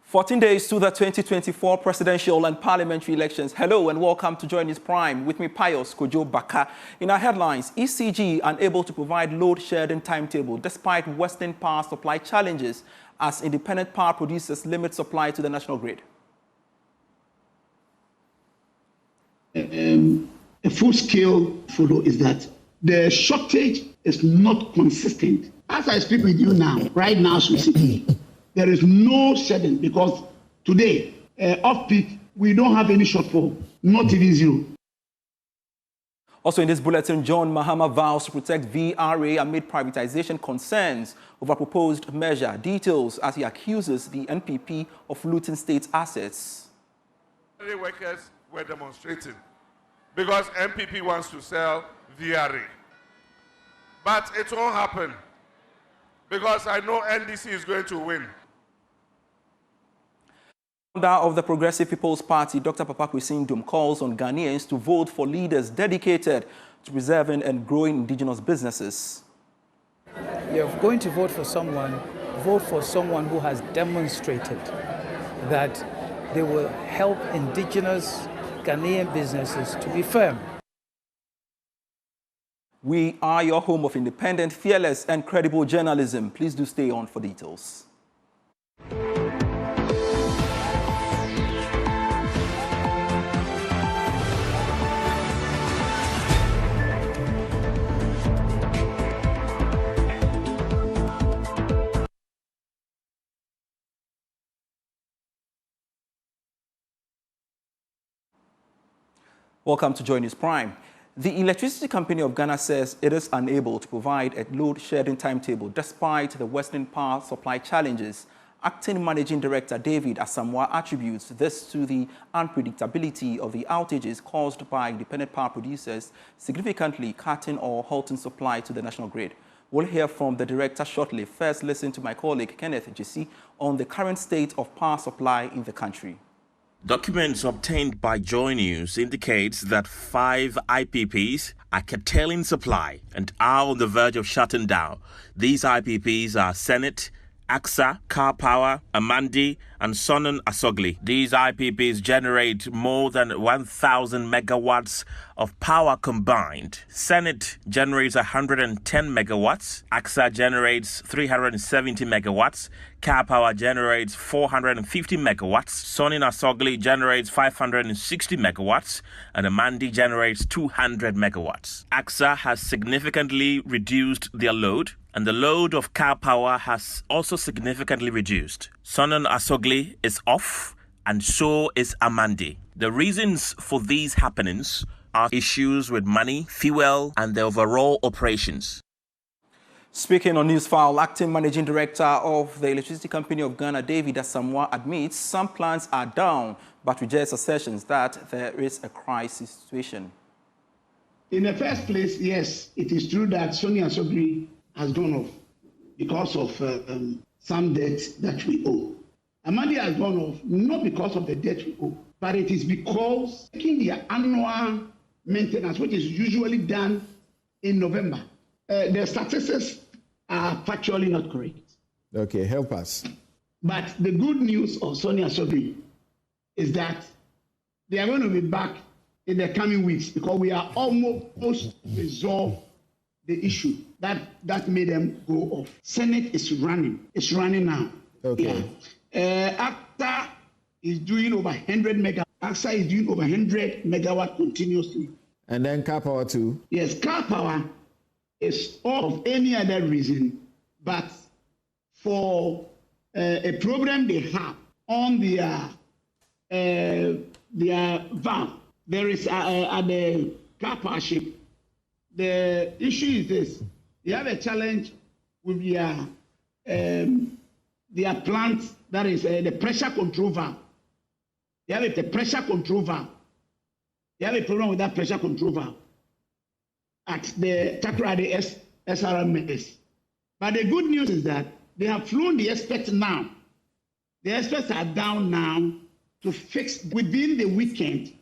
14 days to the 2024 presidential and parliamentary elections. Hello and welcome to JoyNews Prime. With me, Pius Kojo Baka. In our headlines, ECG unable to provide load-shedding timetable despite Western power supply challenges as independent power producers limit supply to the national grid. A full-scale photo is that the shortage is not consistent. As I speak with you now, right now, there is no shedding because today, off-peak, we don't have any shortfall, not even zero. Also in this bulletin, John Mahama vows to protect VRA amid privatization concerns over proposed measure. Details as he accuses the NPP of looting state assets. The workers were demonstrating because NPP wants to sell VRA. But it won't happen because I know NDC is going to win. The founder of the Progressive People's Party, Dr. Papa Kwesi calls on Ghanaians to vote for leaders dedicated to preserving and growing indigenous businesses. You're going to vote for someone who has demonstrated that they will help indigenous Ghanaian businesses to be firm. We are your home of independent, fearless and credible journalism. Please do stay on for details. Welcome to JoyNews Prime. The Electricity Company of Ghana says it is unable to provide a load-shedding timetable despite the Western power supply challenges. Acting Managing Director David Asamoah attributes this to the unpredictability of the outages caused by independent power producers, significantly cutting or halting supply to the national grid. We'll hear from the director shortly. First, listen to my colleague Kenneth Jesse on the current state of power supply in the country. Documents obtained by JoyNews indicates that 5 IPPs are curtailing supply and are on the verge of shutting down. These IPPs are Senate, AXA, Car Power, Amandi, and Sonnen Asogli. These IPPs generate more than 1,000 megawatts of power combined. Senate generates 110 megawatts. AXA generates 370 megawatts. Car Power generates 450 megawatts. Sonnen Asogli generates 560 megawatts. And Amandi generates 200 megawatts. AXA has significantly reduced their load, and the load of Car Power has also significantly reduced. Sonnen Asogli is off, and so is Amandi. The reasons for these happenings are issues with money, fuel, and the overall operations. Speaking on Newsfile, Acting Managing Director of the Electricity Company of Ghana, David Asamoah, admits some plants are down, but rejects assertions that there is a crisis situation. In the first place, yes, it is true that Sonnen Asogli has gone off because of some debt that we owe. Amandi has gone off not because of the debt we owe, but it is because taking their annual maintenance, which is usually done in November. The statistics are factually not correct. Okay, help us. But the good news of Sonnen Asogli is that they are going to be back in the coming weeks because we are almost resolved the issue that made them go off. Senate is running. It's running now. Okay. Yeah. AXA is doing over 100 megawatt. AXA is doing over 100 megawatt continuously. And then Car Power too? Yes, Car Power is off of any other reason, but for a problem they have on their valve. There is at the Car Power ship. The issue is this: they have a challenge with their plant, that is the pressure control valve. They have the pressure control valve. They have a problem with that pressure control valve at the Takoradi SRMS. But the good news is that they have flown the experts now. The experts are down now to fix within the weekend.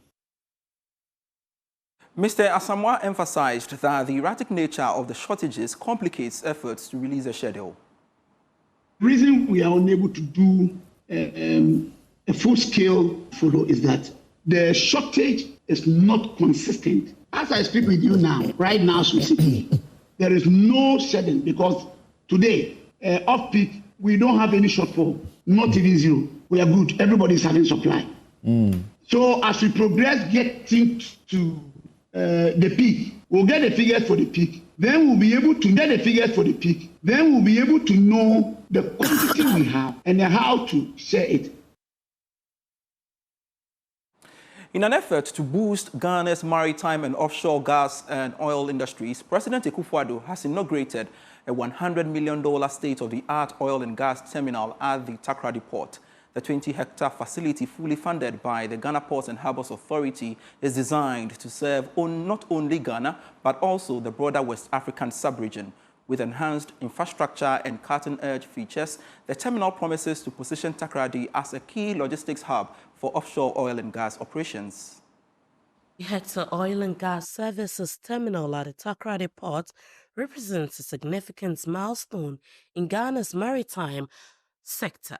Mr. Asamoah emphasized that the erratic nature of the shortages complicates efforts to release a schedule. The reason we are unable to do a full-scale follow is that the shortage is not consistent. As I speak with you now, right now, there is no shedding because today, off-peak, we don't have any shortfall, not even zero. We are good. Everybody is having supply. So as we progress getting to the peak, we'll get the figures for the peak. Then we'll be able to get the figures for the peak. Then we'll be able to know the quantity we have and how to share it. In an effort to boost Ghana's maritime and offshore gas and oil industries, President Akufo-Addo has inaugurated a $100 million state-of-the-art oil and gas terminal at the Takoradi port. The 20-hectare facility, fully funded by the Ghana Ports and Harbours Authority, is designed to serve not only Ghana, but also the broader West African sub-region. With enhanced infrastructure and cutting-edge features, the terminal promises to position Takoradi as a key logistics hub for offshore oil and gas operations. The Hector Oil and Gas Services Terminal at the Takoradi Port represents a significant milestone in Ghana's maritime sector.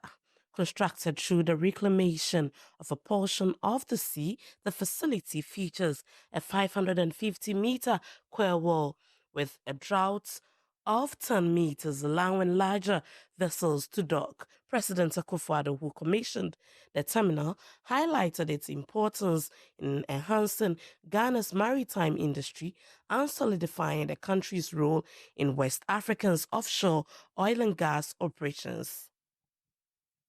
Constructed through the reclamation of a portion of the sea, the facility features a 550-meter quay wall with a draught of 10 meters, allowing larger vessels to dock. President Akufo-Addo, who commissioned the terminal, highlighted its importance in enhancing Ghana's maritime industry and solidifying the country's role in West Africa's offshore oil and gas operations.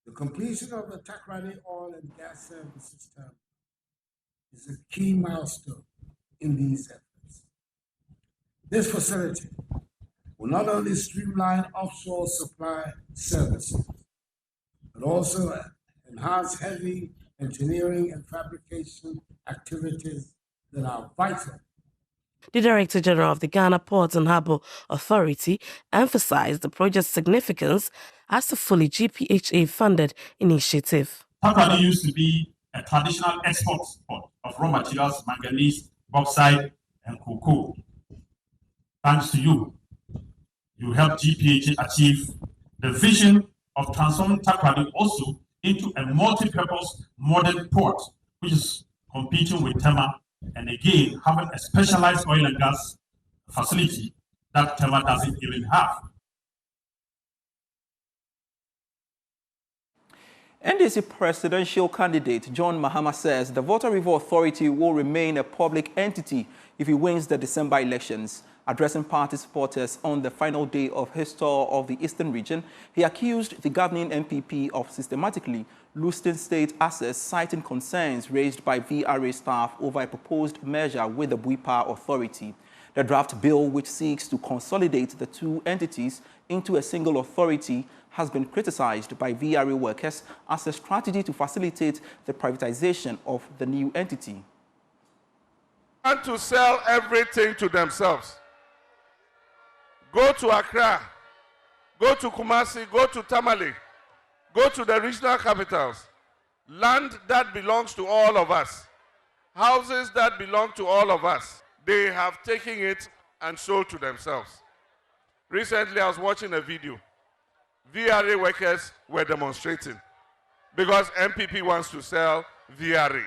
The completion of the Takoradi Oil and Gas Services Terminal is a key milestone in these efforts. This facility will not only streamline offshore supply services, but also enhance heavy engineering and fabrication activities that are vital. The Director General of the Ghana Ports and Harbour Authority emphasized the project's significance as a fully GPHA-funded initiative. Takoradi used to be a traditional export port of raw materials, manganese, bauxite, and cocoa. Thanks to you, you helped GPHA achieve the vision of transforming Takoradi also into a multi-purpose modern port, which is competing with Tema, and again having a specialized oil and gas facility that Tema doesn't even have. NDC presidential candidate John Mahama says the Volta River Authority will remain a public entity if he wins the December elections. Addressing party supporters on the final day of his tour of the Eastern region, he accused the governing MPP of systematically looting state assets, citing concerns raised by VRA staff over a proposed merger with the Buipa Authority. The draft bill, which seeks to consolidate the two entities into a single authority, has been criticized by VRA workers as a strategy to facilitate the privatization of the new entity. Want to sell everything to themselves. Go to Accra, go to Kumasi, go to Tamale, go to the regional capitals. Land that belongs to all of us. Houses that belong to all of us. They have taken it and sold to themselves. Recently, I was watching a video. VRA workers were demonstrating because MPP wants to sell VRA.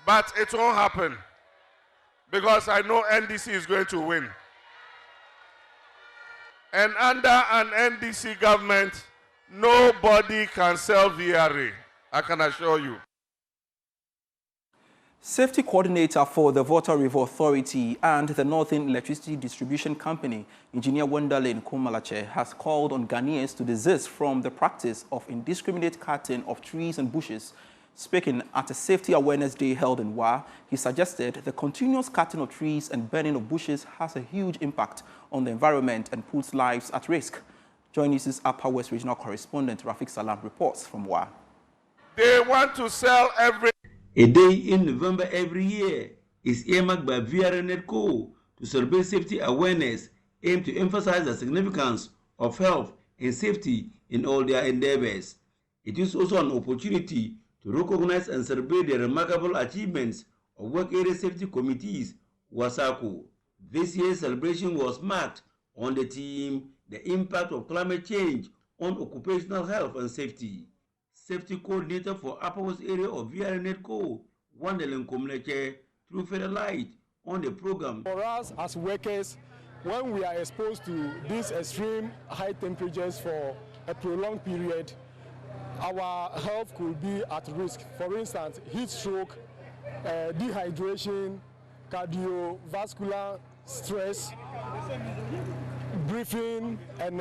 But it won't happen because I know NDC is going to win. And under an NDC government, nobody can sell VRA, I can assure you. Safety coordinator for the Volta River Authority and the Northern Electricity Distribution Company, Engineer Wendalin Kumalache, has called on Ghanaians to desist from the practice of indiscriminate cutting of trees and bushes. Speaking at a Safety Awareness Day held in Wa, he suggested the continuous cutting of trees and burning of bushes has a huge impact on the environment and puts lives at risk. JoyNews' Upper West Regional Correspondent Rafik Salam reports from Wa. They want to sell every... A day in November every year is earmarked by VRNetco to celebrate safety awareness, aimed to emphasize the significance of health and safety in all their endeavors. It is also an opportunity to recognize and celebrate the remarkable achievements of work area safety committees, WASACO. This year's celebration was marked on the theme the impact of climate change on occupational health and safety. Safety coordinator for Upper West area of VRNetco, Wandelin Komleche, threw further light on the program. For us as workers, when we are exposed to these extreme high temperatures for a prolonged period, our health could be at risk. For instance, heat stroke, dehydration, cardiovascular stress, breathing, and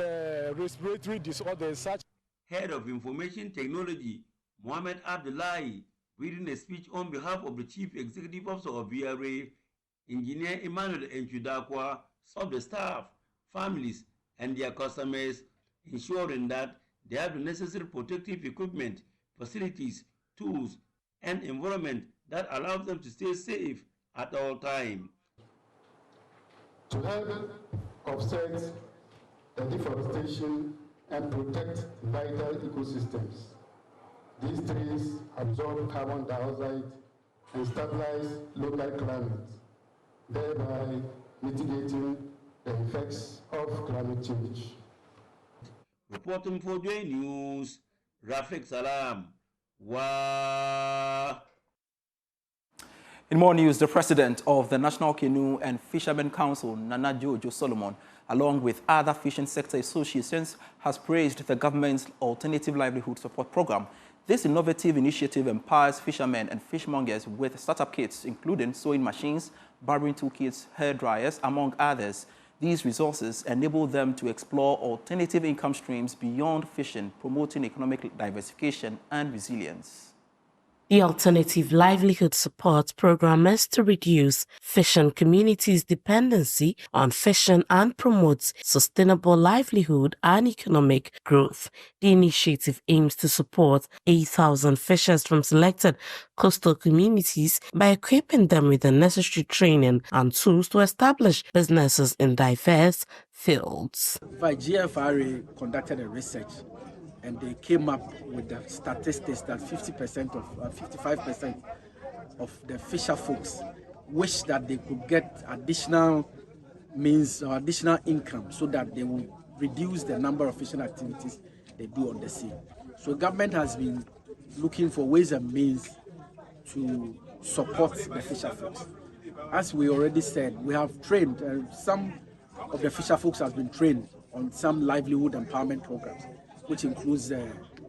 respiratory disorders such. Head of Information Technology, Mohamed Abdullahi, reading a speech on behalf of the Chief Executive Officer of VRA, Engineer Emmanuel Enchudakwa, of the staff, families, and their customers, ensuring that they have the necessary protective equipment, facilities, tools, and environment that allows them to stay safe at all times. To help offset the deforestation and protect vital ecosystems, these trees absorb carbon dioxide and stabilize local climate, thereby mitigating the effects of climate change. Reporting for JoyNews, Rafik Salam. Wow. In more news, the president of the National Canoe and Fishermen Council, Nana Jojo Solomon, along with other fishing sector associations, has praised the government's Alternative Livelihood Support Program. This innovative initiative empowers fishermen and fishmongers with startup kits, including sewing machines, barbering toolkits, hair dryers, among others. These resources enable them to explore alternative income streams beyond fishing, promoting economic diversification and resilience. The Alternative Livelihood Support Program is to reduce fishing communities' dependency on fishing and promotes sustainable livelihood and economic growth. The initiative aims to support 8,000 fishers from selected coastal communities by equipping them with the necessary training and tools to establish businesses in diverse fields. GFRA conducted a research, and they came up with the statistics that 55% of the fisher folks wish that they could get additional means or additional income so that they will reduce the number of fishing activities they do on the sea. So government has been looking for ways and means to support the fisher folks. As we already said, we have trained, some of the fisher folks have been trained on some livelihood empowerment programs, which includes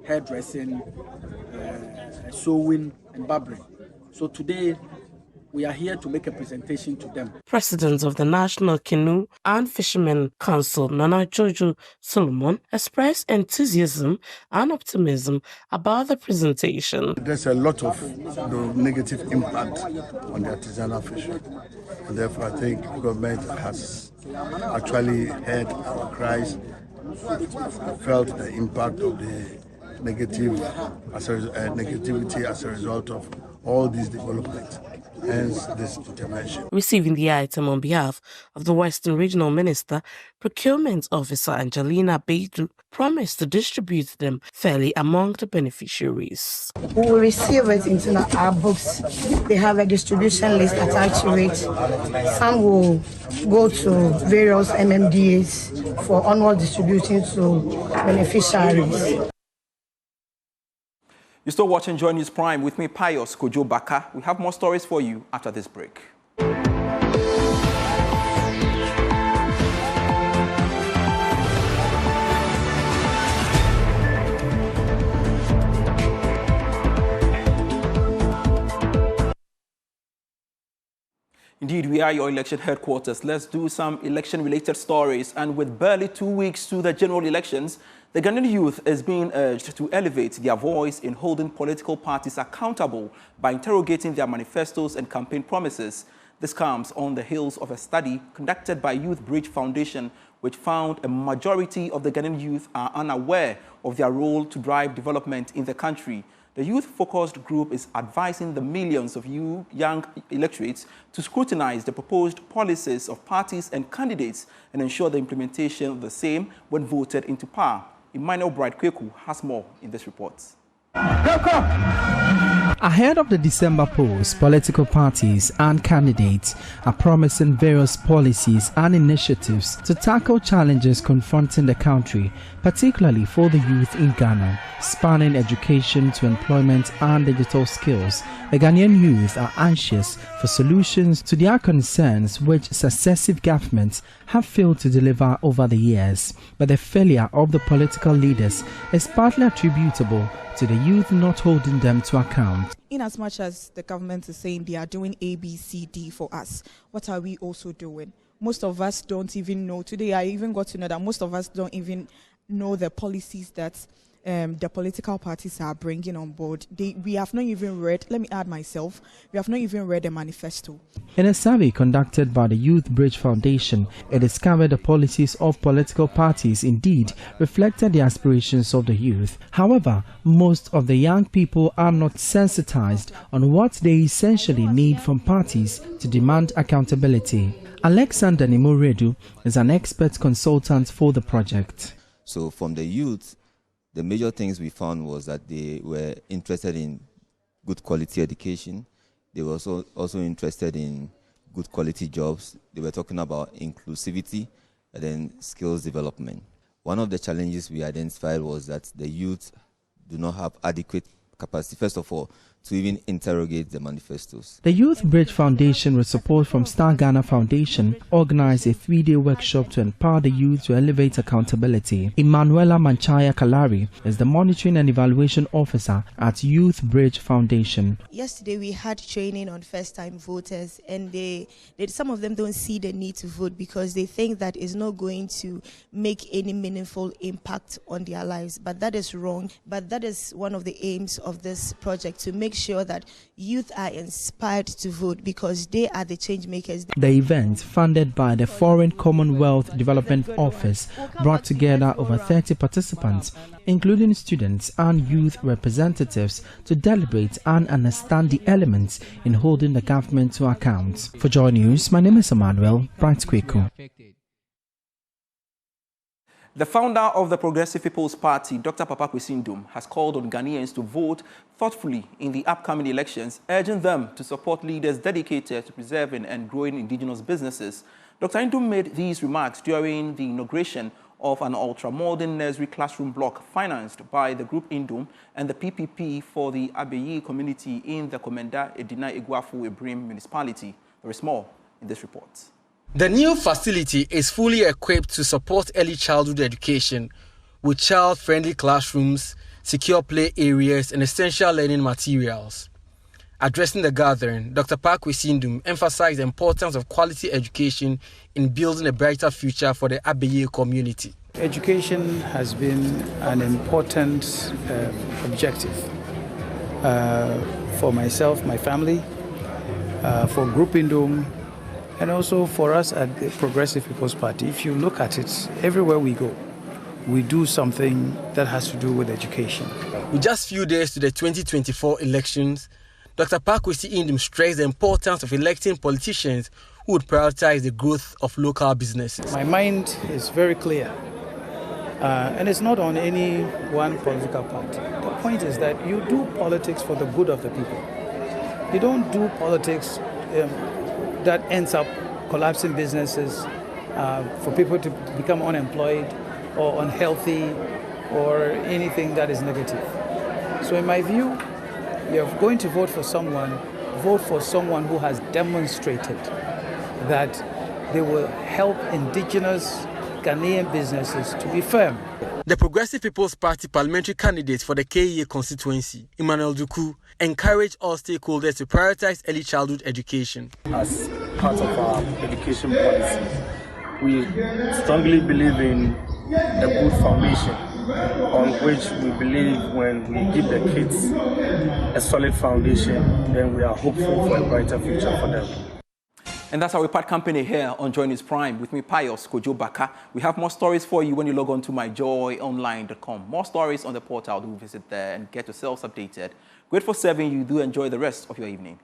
hairdressing, sewing, and barbering. So today, we are here to make a presentation to them. President of the National Canoe and Fishermen Council, Nana Jojo Solomon, expressed enthusiasm and optimism about the presentation. There's a lot of negative impact on the artisanal fishing. And therefore, I think the government has actually heard our cries, felt the impact of the negativity as a result of all these developments, hence this intervention. Receiving the item on behalf of the Western Regional Minister, Procurement Officer Angelina Beidu promised to distribute them fairly among the beneficiaries. We will receive it into our books. They have a distribution list attached to it. Some will go to various MMDAs for onward distributing to beneficiaries. You're still watching JoyNews Prime with me, Pius Kojo Baka. We have more stories for you after this break. Indeed, we are your election headquarters. Let's do some election-related stories. And with barely 2 weeks to the general elections, the Ghanaian youth is being urged to elevate their voice in holding political parties accountable by interrogating their manifestos and campaign promises. This comes on the heels of a study conducted by Youth Bridge Foundation, which found a majority of the Ghanaian youth are unaware of their role to drive development in the country. The youth-focused group is advising the millions of young electorates to scrutinize the proposed policies of parties and candidates and ensure the implementation of the same when voted into power. Emmanuel Bright Kweku has more in this report. Ahead of the December polls, political parties and candidates are promising various policies and initiatives to tackle challenges confronting the country, particularly for the youth in Ghana. Spanning education to employment and digital skills, the Ghanaian youth are anxious for solutions to their concerns which successive governments have failed to deliver over the years. But the failure of the political leaders is partly attributable to the youth not holding them to account. In as much as the government is saying they are doing A, B, C, D for us, what are we also doing? Most of us don't even know. Today I even got to know that most of us don't even know the policies that the political parties are bringing on board. We have not even read, let me add myself, we have not even read the manifesto. In a survey conducted by the Youth Bridge Foundation, it discovered the policies of political parties indeed reflected the aspirations of the youth. However, most of the young people are not sensitized on what they essentially need from parties to demand accountability. Alexander Nimoredu is an expert consultant for the project. So from the youth, the major things we found was that they were interested in good quality education. They were also interested in good quality jobs. They were talking about inclusivity and then skills development. One of the challenges we identified was that the youth do not have adequate capacity, first of all, to even interrogate the manifestos. The Youth Bridge Foundation, with support from Star Ghana Foundation, organized a 3-day workshop to empower the youth to elevate accountability. Emanuela Manchaya Kalari is the Monitoring and Evaluation Officer at Youth Bridge Foundation. Yesterday we had training on first-time voters, and some of them don't see the need to vote because they think that it's not going to make any meaningful impact on their lives. But that is wrong. But that is one of the aims of this project, to make sure that youth are inspired to vote because they are the change makers. The event, funded by the Foreign Commonwealth Development Office, brought together over 30 participants, including students and youth representatives, to deliberate and understand the elements in holding the government to account. For Joy News, my name is Emmanuel Bright Kweku. The founder of the Progressive People's Party, Dr. Papa Kwesi Nduom, has called on Ghanaians to vote thoughtfully in the upcoming elections, urging them to support leaders dedicated to preserving and growing indigenous businesses. Dr. Nduom made these remarks during the inauguration of an ultra-modern nursery classroom block financed by the Group Nduom and the PPP for the Abeyi community in the Komenda Edina Iguafu Ebrim municipality. There is more in this report. The new facility is fully equipped to support early childhood education with child-friendly classrooms, secure play areas, and essential learning materials. Addressing the gathering, Dr. Kwesi Nduom emphasized the importance of quality education in building a brighter future for the Abeyi community. Education has been an important objective for myself, my family, for Group Nduom, and also for us at the Progressive People's Party. If you look at it, everywhere we go, we do something that has to do with education. With just few days to the 2024 elections, Dr. Kwesi Nduom stressed the importance of electing politicians who would prioritize the growth of local businesses. My mind is very clear, and it's not on any one political party. The point is that you do politics for the good of the people. You don't do politics that ends up collapsing businesses, for people to become unemployed or unhealthy or anything that is negative. So in my view, you're going to vote for someone who has demonstrated that they will help indigenous Ghanaian businesses to be firm. The Progressive People's Party parliamentary candidate for the KEA constituency, Emmanuel Duku, encouraged all stakeholders to prioritize early childhood education. As part of our education policy, we strongly believe in a good foundation on which we believe when we give the kids a solid foundation, then we are hopeful for a brighter future for them. And that's our part company here on JoyNews Prime. With me, Pius Kojo Baka. We have more stories for you when you log on to myjoyonline.com. More stories on the portal. Do visit there and get yourselves updated. Great for serving you. Do enjoy the rest of your evening.